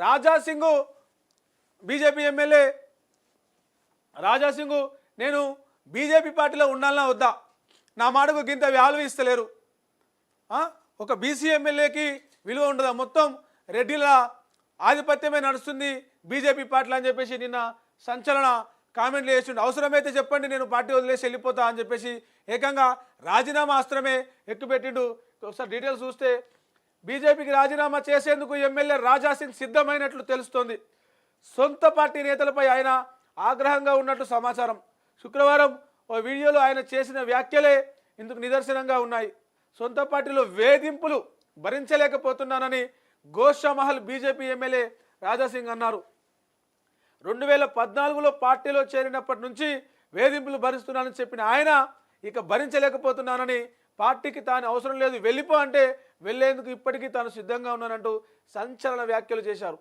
Raja Singh BJP MLA Raja Singh నేను BJP పార్టీలో ఉండాలన్నా వద్దా, నా మాటకు గింత వాల్యూ ఇస్తలేరు, ఒక బీసీ ఎమ్మెల్యేకి విలువ ఉండదా, మొత్తం రెడ్డిల ఆధిపత్యమే నడుస్తుంది బీజేపీ పార్టీలు అని చెప్పేసి నిన్న సంచలన కామెంట్లు చేస్తుండే. అవసరమైతే చెప్పండి నేను పార్టీ వదిలేసి వెళ్ళిపోతా అని చెప్పేసి ఏకంగా రాజీనామా అస్త్రమే ఎక్కుపెట్టిండు. ఒకసారి డీటెయిల్స్ చూస్తే బీజేపీకి రాజీనామా చేసేందుకు ఎమ్మెల్యే రాజాసింగ్ సిద్ధమైనట్లు తెలుస్తోంది. సొంత పార్టీ నేతలపై ఆయన ఆగ్రహంగా ఉన్నట్టు సమాచారం. శుక్రవారం ఓ వీడియోలో ఆయన చేసిన వ్యాఖ్యలే ఇందుకు నిదర్శనంగా ఉన్నాయి. సొంత పార్టీలో వేధింపులు భరించలేకపోతున్నానని గోషామహల్ బీజేపీ ఎమ్మెల్యే రాజాసింగ్ అన్నారు. 2014లో పార్టీలో చేరినప్పటి నుంచి వేధింపులు భరిస్తున్నానని చెప్పిన ఆయన ఇక భరించలేకపోతున్నానని, పార్టీకి తాను అవసరం లేదు వెళ్ళిపో అంటే వెళ్లేందుకు ఇప్పటికీ తాను సిద్ధంగా ఉన్నానంటూ సంచలన వ్యాఖ్యలు చేశారు.